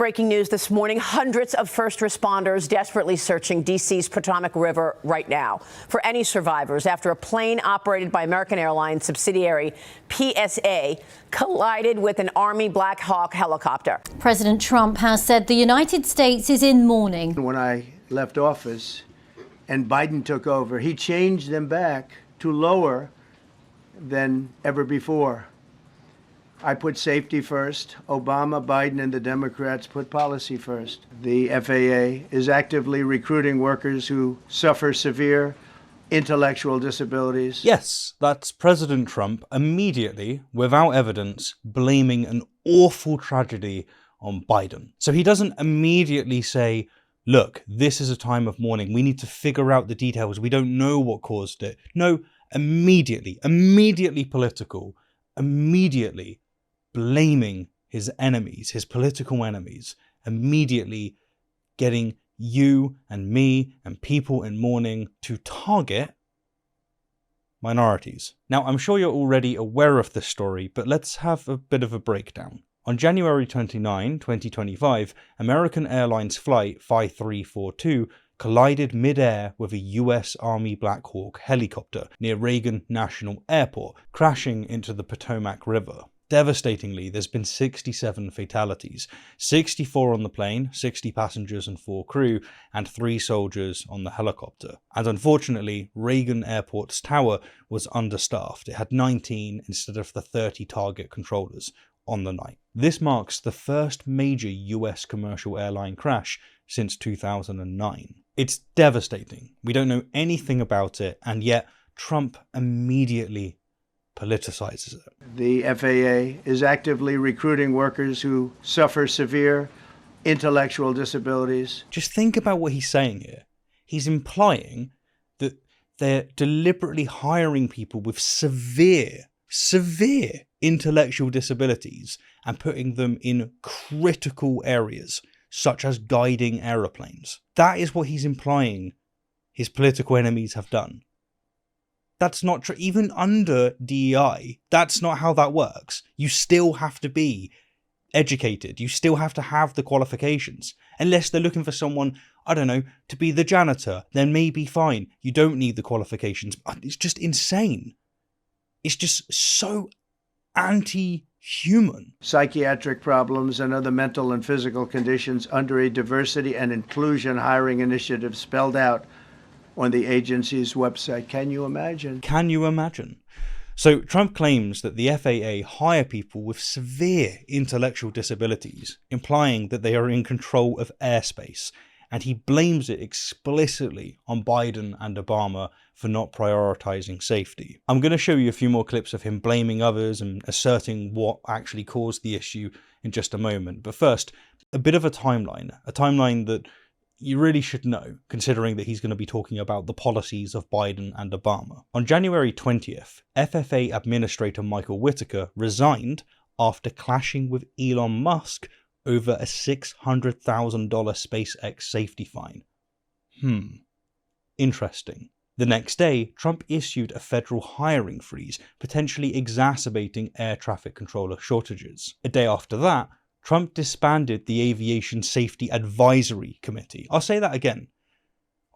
breaking news this morning. Hundreds of first responders desperately searching D.C.'s Potomac River right now for any survivors after a plane operated by American Airlines subsidiary PSA collided with an Army Black Hawk helicopter. President Trump has said the United States is in mourning. When I left office and Biden took over, he changed them back to lower than ever before. I put safety first. Obama, Biden, and the Democrats put policy first. The FAA is actively recruiting workers who suffer severe intellectual disabilities. Yes, that's President Trump immediately, without evidence, blaming an awful tragedy on Biden. So he doesn't immediately say, look, this is a time of mourning. We need to figure out the details. We don't know what caused it. No, immediately political, immediately blaming his enemies, his political enemies, immediately getting you and me and people in mourning to target minorities. Now, I'm sure you're already aware of this story, but let's have a bit of a breakdown. On January 29, 2025, American Airlines Flight 5342 collided mid-air with a US Army Black Hawk helicopter near Reagan National Airport, crashing into the Potomac River. Devastatingly, there's been 67 fatalities, 64 on the plane, 60 passengers and 4 crew, and 3 soldiers on the helicopter. And unfortunately, Reagan Airport's tower was understaffed. It had 19 instead of the 30 target controllers on the night. This marks the first major US commercial airline crash since 2009. It's devastating. We don't know anything about it, and yet Trump immediately politicizes it. The FAA is actively recruiting workers who suffer severe intellectual disabilities. Just think about what he's saying here. He's implying that they're deliberately hiring people with severe intellectual disabilities and putting them in critical areas, such as guiding aeroplanes. That is what he's implying his political enemies have done. That's not true. Even under DEI, that's not how that works. You still have to be educated. You still have to have the qualifications. Unless they're looking for someone, I don't know, to be the janitor, then maybe fine. You don't need the qualifications. It's just insane. It's just so anti-human. Psychiatric problems and other mental and physical conditions under a diversity and inclusion hiring initiative spelled out on the agency's website. Can you imagine? Can you imagine? So Trump claims that the FAA hire people with severe intellectual disabilities, implying that they are in control of airspace, and he blames it explicitly on Biden and Obama for not prioritizing safety. I'm going to show you a few more clips of him blaming others and asserting what actually caused the issue in just a moment. But first, a bit of a timeline that you really should know, considering that he's going to be talking about the policies of Biden and Obama. On January 20th, FFA Administrator Michael Whitaker resigned after clashing with Elon Musk over a $600,000 SpaceX safety fine. Interesting. The next day, Trump issued a federal hiring freeze, potentially exacerbating air traffic controller shortages. A day after that, Trump disbanded the Aviation Safety Advisory Committee. I'll say that again.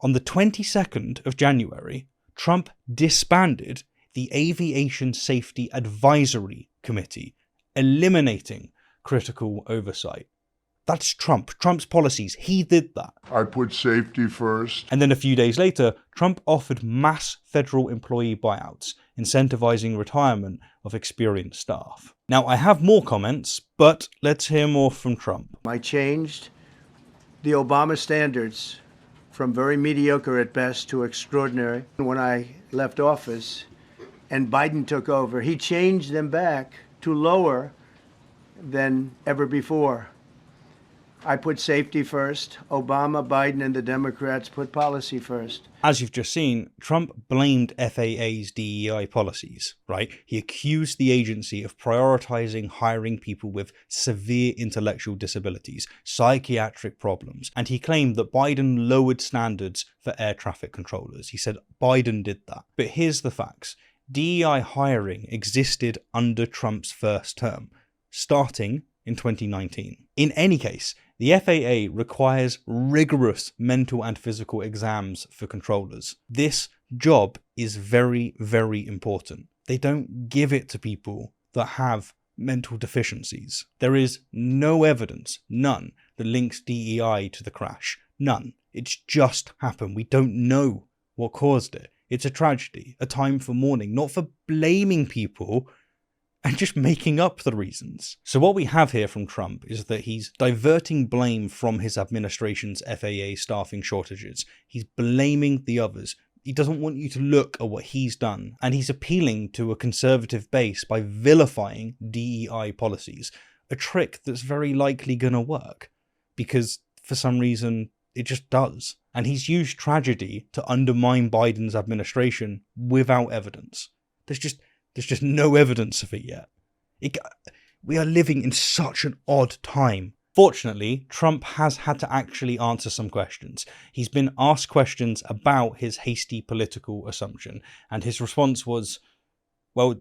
On the 22nd of January, Trump disbanded the Aviation Safety Advisory Committee, eliminating critical oversight. That's Trump. Trump's policies. He did that. I put safety first. And then a few days later, Trump offered mass federal employee buyouts, incentivizing retirement of experienced staff. Now, I have more comments, but let's hear more from Trump. I changed the Obama standards from very mediocre at best to extraordinary. When I left office and Biden took over, he changed them back to lower than ever before. I put safety first. Obama, Biden, and the Democrats put policy first. As you've just seen, Trump blamed FAA's DEI policies, right? He accused the agency of prioritizing hiring people with severe intellectual disabilities, psychiatric problems, and he claimed that Biden lowered standards for air traffic controllers. He said Biden did that. But here's the facts. DEI hiring existed under Trump's first term, starting in 2019. In any case, The FAA requires rigorous mental and physical exams for controllers. This job is very, very important. They don't give it to people that have mental deficiencies. There is no evidence, none, that links DEI to the crash. None. It's just happened. We don't know what caused it. It's a tragedy, a time for mourning, not for blaming people and just making up the reasons. So what we have here from Trump is that he's diverting blame from his administration's FAA staffing shortages. He's blaming the others. He doesn't want you to look at what he's done. And he's appealing to a conservative base by vilifying DEI policies, a trick that's very likely going to work because for some reason it just does. And he's used tragedy to undermine Biden's administration without evidence. There's just no evidence of it yet. We are living in such an odd time. Fortunately, Trump has had to actually answer some questions. He's been asked questions about his hasty political assumption, and his response was, well,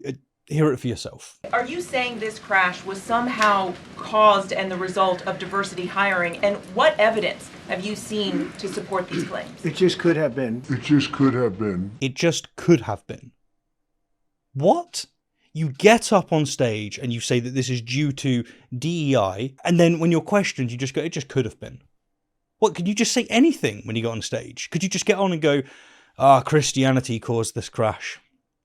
hear it for yourself. Are you saying this crash was somehow caused and the result of diversity hiring? And what evidence have you seen to support these claims? It just could have been. It just could have been. It just could have been. What? You get up on stage and you say that this is due to DEI, and then when you're questioned, you just go, it just could have been. What, could you just say anything when you got on stage? Could you just get on and go, Christianity caused this crash?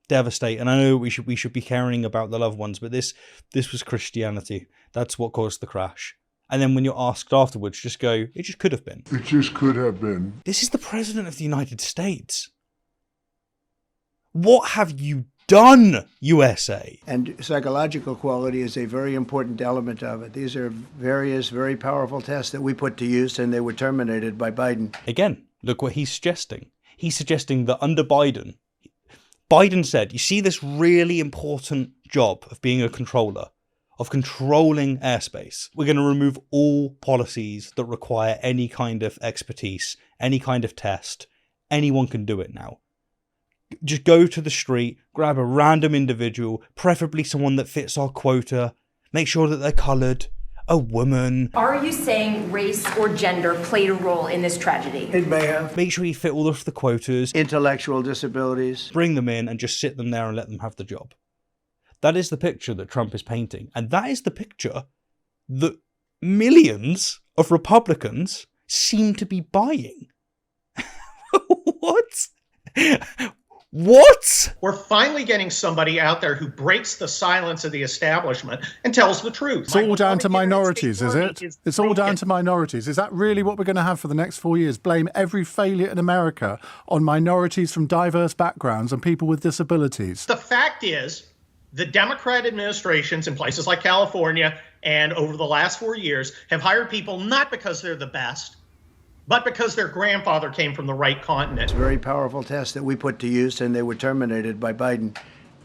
Devastating. I know we should be caring about the loved ones, but this was Christianity. That's what caused the crash. And then when you're asked afterwards, just go, it just could have been. It just could have been. This is the President of the United States. What have you done, USA? And psychological quality is a very important element of it. These are various very powerful tests that we put to use, and they were terminated by Biden. Again, look what he's suggesting. He's suggesting that under Biden said, you see this really important job of being a controller, of controlling airspace. We're going to remove all policies that require any kind of expertise, any kind of test. Anyone can do it now. Just go to the street, grab a random individual, preferably someone that fits our quota, make sure that they're coloured, a woman. Are you saying race or gender played a role in this tragedy? It may have. Make sure you fit all of the quotas. Intellectual disabilities. Bring them in and just sit them there and let them have the job. That is the picture that Trump is painting. And that is the picture that millions of Republicans seem to be buying. What? What? We're finally getting somebody out there who breaks the silence of the establishment and tells the truth. It's all down to minorities, is it? It's all down to minorities. Is that really what we're going to have for the next 4 years? Blame every failure in America on minorities from diverse backgrounds and people with disabilities? The fact is, the Democrat administrations in places like California and over the last 4 years have hired people not because they're the best, but because their grandfather came from the right continent. It's a very powerful test that we put to use, and they were terminated by Biden.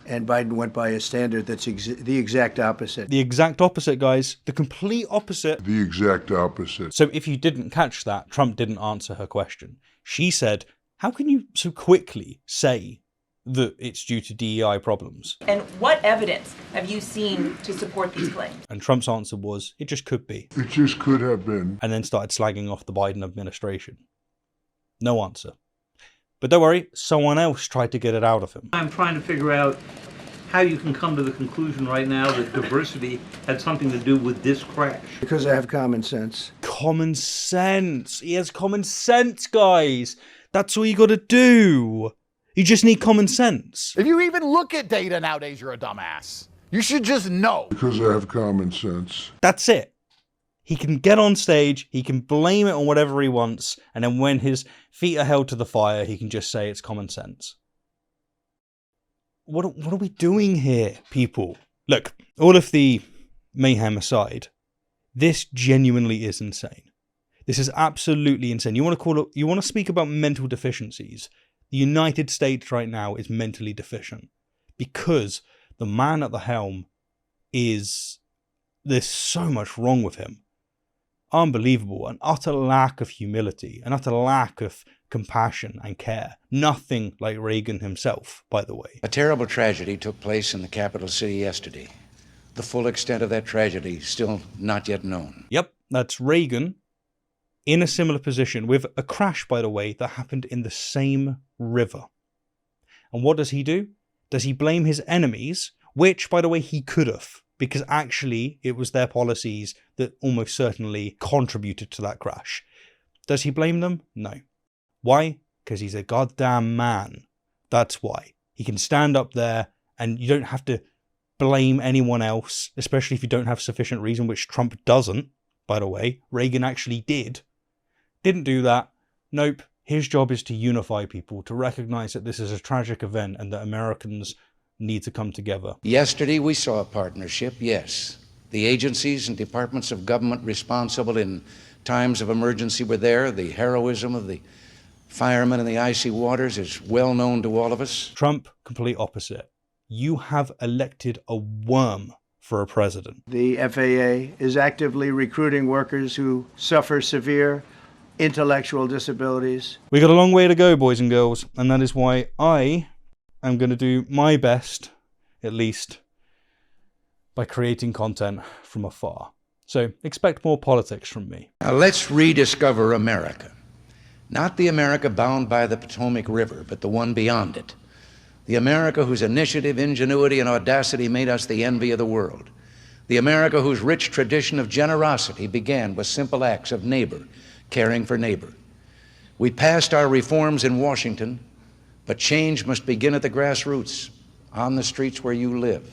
And Biden went by a standard that's the exact opposite. The exact opposite, guys. The complete opposite. The exact opposite. So if you didn't catch that, Trump didn't answer her question. She said, how can you so quickly say that it's due to DEI problems? And what evidence have you seen to support these claims? And Trump's answer was, it just could be. It just could have been. And then started slagging off the Biden administration. No answer. But don't worry, someone else tried to get it out of him. I'm trying to figure out how you can come to the conclusion right now that diversity had something to do with this crash. Because I have common sense. Common sense. He has common sense, guys. That's all you got to do. You just need common sense. If you even look at data nowadays, you're a dumbass. You should just know. Because I have common sense. That's it. He can get on stage, he can blame it on whatever he wants, and then when his feet are held to the fire, he can just say it's common sense. What are we doing here, people? Look, all of the mayhem aside, this genuinely is insane. This is absolutely insane. You want to speak about mental deficiencies? The United States right now is mentally deficient because the man at the helm there's so much wrong with him. Unbelievable. An utter lack of humility, an utter lack of compassion and care. Nothing like Reagan himself, by the way. A terrible tragedy took place in the capital city yesterday. The full extent of that tragedy still not yet known. Yep, that's Reagan in a similar position with a crash, by the way, that happened in the same river. And what does he do? Does he blame his enemies, which, by the way, he could have, because actually it was their policies that almost certainly contributed to that crash. Does he blame them? No. Why? Because he's a goddamn man. That's why. He can stand up there and you don't have to blame anyone else, especially if you don't have sufficient reason, which Trump doesn't, by the way. Reagan actually did. Didn't do that. Nope. His job is to unify people, to recognize that this is a tragic event and that Americans need to come together. Yesterday, we saw a partnership, yes. The agencies and departments of government responsible in times of emergency were there. The heroism of the firemen in the icy waters is well known to all of us. Trump, complete opposite. You have elected a worm for a president. The FAA is actively recruiting workers who suffer severe intellectual disabilities. We got a long way to go, boys and girls, and that is why I am going to do my best, at least, by creating content from afar. So expect more politics from me. Now let's rediscover America. Not the America bound by the Potomac River, but the one beyond it. The America whose initiative, ingenuity, and audacity made us the envy of the world. The America whose rich tradition of generosity began with simple acts of neighbor, caring for neighbor. We passed our reforms in Washington, but change must begin at the grassroots, on the streets where you live.